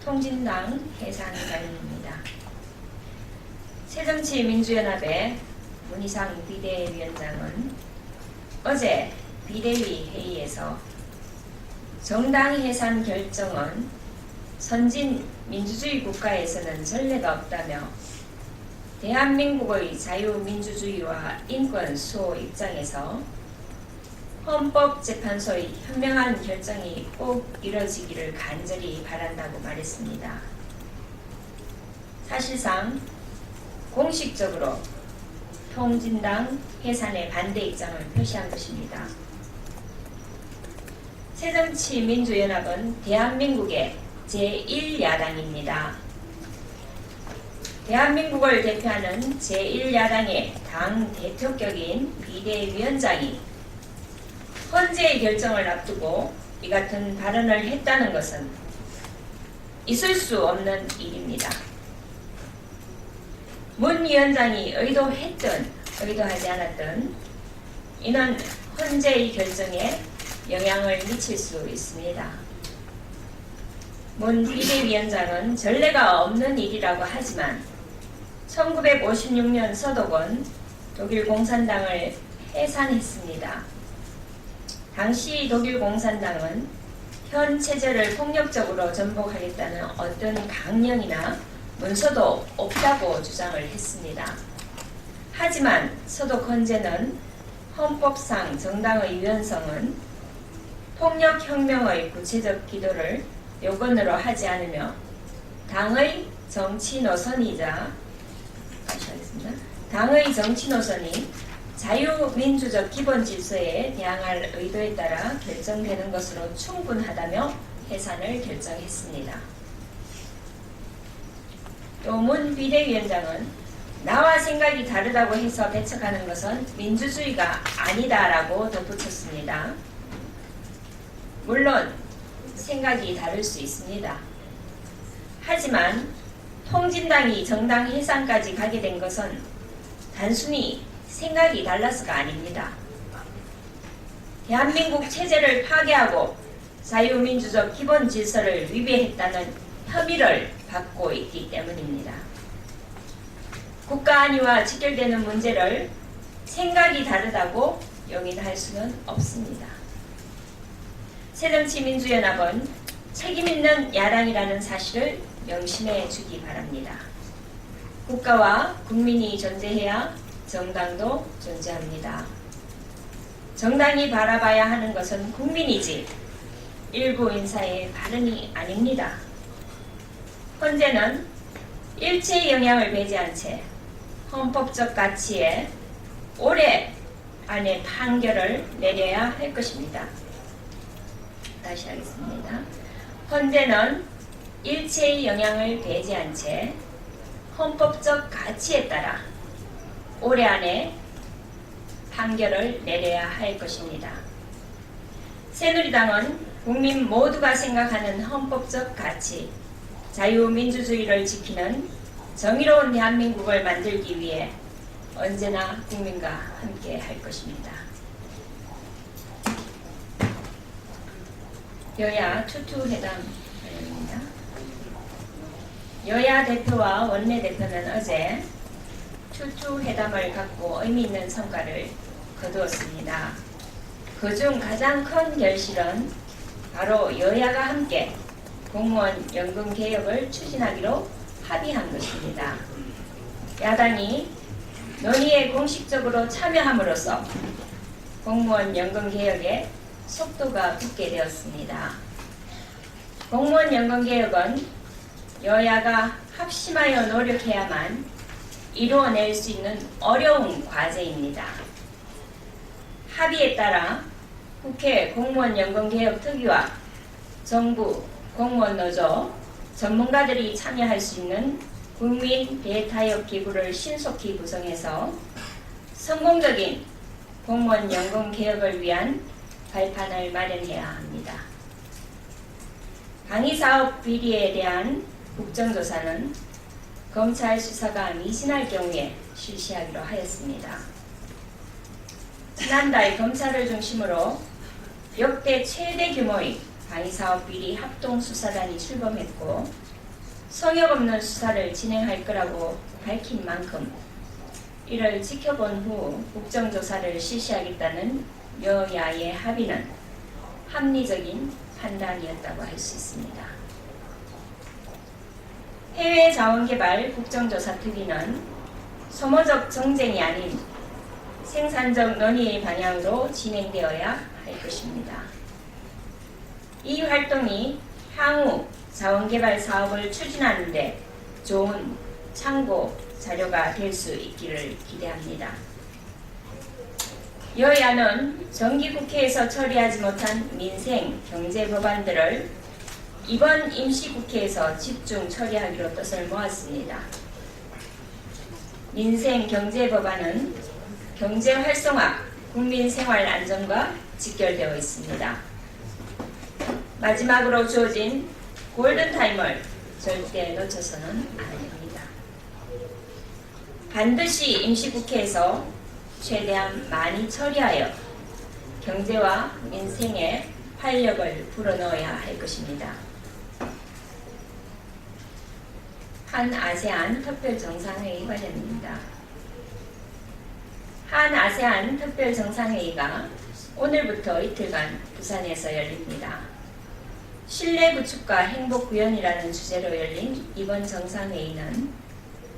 통진당 해산위원장입니다. 새정치민주연합의 문희상 비대위원장은 어제 비대위 회의에서 정당 해산 결정은 선진 민주주의 국가에서는 전례가 없다며 대한민국의 자유민주주의와 인권 수호 입장에서 헌법재판소의 현명한 결정이 꼭 이뤄지기를 간절히 바란다고 말했습니다. 사실상 공식적으로 통진당 해산의 반대 입장을 표시한 것입니다. 새정치민주연합은 대한민국의 제1야당입니다. 대한민국을 대표하는 제1야당의 당 대표격인 비대위원장이 헌재의 결정을 앞두고 이 같은 발언을 했다는 것은 있을 수 없는 일입니다. 문 위원장이 의도했든 의도하지 않았든 이는 헌재의 결정에 영향을 미칠 수 있습니다. 문 비대위원장은 전례가 없는 일이라고 하지만 1956년 서독은 독일 공산당을 해산했습니다. 당시 독일 공산당은 현 체제를 폭력적으로 전복하겠다는 어떤 강령이나 문서도 없다고 주장을 했습니다. 하지만 서독 헌재는 헌법상 정당의 유연성은 폭력혁명의 구체적 기도를 요건으로 하지 않으며 당의 정치 노선이 자유민주적 기본 질서에 대항할 의도에 따라 결정되는 것으로 충분하다며 해산을 결정했습니다. 또 문 비대위원장은 나와 생각이 다르다고 해서 배척하는 것은 민주주의가 아니다라고 덧붙였습니다. 물론 생각이 다를 수 있습니다. 하지만 통진당이 정당 해산까지 가게 된 것은 단순히 생각이 달라서가 아닙니다. 대한민국 체제를 파괴하고 자유민주적 기본 질서를 위배했다는 혐의를 받고 있기 때문입니다. 국가 안위와 직결되는 문제를 생각이 다르다고 용인할 수는 없습니다. 새정치민주연합은 책임있는 야당이라는 사실을 명심해 주기 바랍니다. 국가와 국민이 존재해야 정당도 존재합니다. 정당이 바라봐야 하는 것은 국민이지 일부 인사의 발언이 아닙니다. 헌재는 일체의 영향을 배제한 채 헌법적 가치에 올해 안에 판결을 내려야 할 것입니다. 다시 하겠습니다. 헌재는 일체의 영향을 배제한 채 헌법적 가치에 따라 올해 안에 판결을 내려야 할 것입니다. 새누리당은 국민 모두가 생각하는 헌법적 가치, 자유민주주의를 지키는 정의로운 대한민국을 만들기 위해 언제나 국민과 함께 할 것입니다. 여야 투투회담입니다. 여야 대표와 원내대표는 어제 투투회담을 갖고 의미 있는 성과를 거두었습니다. 그중 가장 큰 결실은 바로 여야가 함께 공무원 연금 개혁을 추진하기로 합의한 것입니다. 야당이 논의에 공식적으로 참여함으로써 공무원 연금 개혁에 속도가 붙게 되었습니다. 공무원 연금 개혁은 여야가 합심하여 노력해야만 이루어낼 수 있는 어려운 과제입니다. 합의에 따라 국회 공무원 연금 개혁 특위와 정부 공무원 노조 전문가들이 참여할 수 있는 국민 대타협 기구를 신속히 구성해서 성공적인 공무원 연금 개혁을 위한 발판을 마련해야 합니다. 강의사업 비리에 대한 국정조사는 검찰 수사가 미진할 경우에 실시하기로 하였습니다. 지난달 검찰을 중심으로 역대 최대 규모의 방위사업 비리 합동수사단이 출범했고 성역 없는 수사를 진행할 거라고 밝힌 만큼 이를 지켜본 후 국정조사를 실시하겠다는 여야의 합의는 합리적인 판단이었다고 할 수 있습니다. 해외자원개발 국정조사 특위는 소모적 정쟁이 아닌 생산적 논의의 방향으로 진행되어야 할 것입니다. 이 활동이 향후 자원개발 사업을 추진하는 데 좋은 참고 자료가 될 수 있기를 기대합니다. 여야는 정기국회에서 처리하지 못한 민생, 경제 법안들을 이번 임시국회에서 집중 처리하기로 뜻을 모았습니다. 민생, 경제 법안은 경제 활성화, 국민 생활 안정과 직결되어 있습니다. 마지막으로 주어진 골든타임을 절대 놓쳐서는 안 됩니다. 반드시 임시국회에서 최대한 많이 처리하여 경제와 민생에 활력을 불어넣어야 할 것입니다. 한 아세안 특별정상회의 관련입니다. 한 아세안 특별정상회의가 오늘부터 이틀간 부산에서 열립니다. 신뢰 구축과 행복 구현이라는 주제로 열린 이번 정상회의는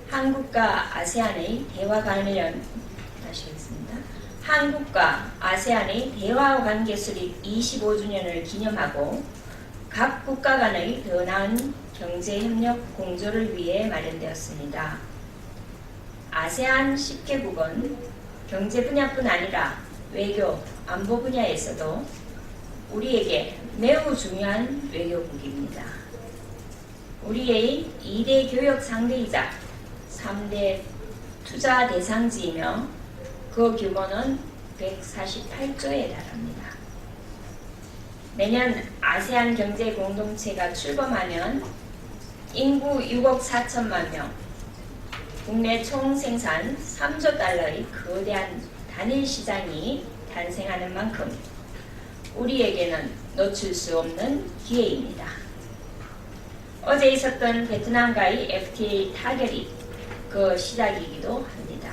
한국과 아세안의 대화 관련 한국과 아세안의 대화 관계 수립 25주년을 기념하고 각 국가 간의 더 나은 경제협력 공조를 위해 마련되었습니다. 아세안 10개국은 경제 분야뿐 아니라 외교, 안보 분야에서도 우리에게 매우 중요한 외교국입니다. 우리의 2대 교역 상대이자 3대 투자 대상지이며 그 규모는 148조에 달합니다. 내년 아세안 경제 공동체가 출범하면 인구 6억 4천만 명, 국내 총생산 3조 달러의 거대한 단일 시장이 탄생하는 만큼 우리에게는 놓칠 수 없는 기회입니다. 어제 있었던 베트남과의 FTA 타결이 그 시작이기도 합니다.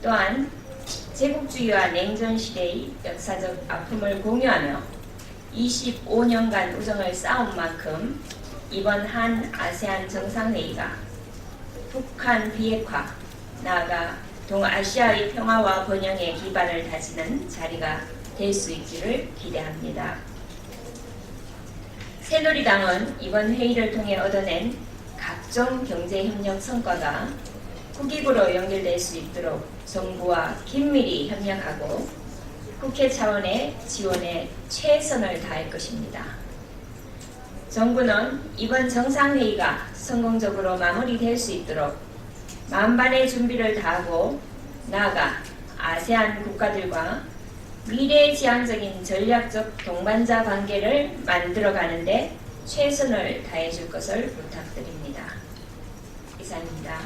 또한 제국주의와 냉전시대의 역사적 아픔을 공유하며 25년간 우정을 쌓은 만큼 이번 한 아세안 정상회의가 북한 비핵화, 나아가 동아시아의 평화와 번영의 기반을 다지는 자리가 될 수 있기를 기대합니다. 새누리당은 이번 회의를 통해 얻어낸 각종 경제협력 성과가 국익으로 연결될 수 있도록 정부와 긴밀히 협력하고 국회 차원의 지원에 최선을 다할 것입니다. 정부는 이번 정상회의가 성공적으로 마무리될 수 있도록 만반의 준비를 다하고 나아가 아세안 국가들과 미래지향적인 전략적 동반자 관계를 만들어가는 데 최선을 다해줄 것을 부탁드립니다. 이상입니다.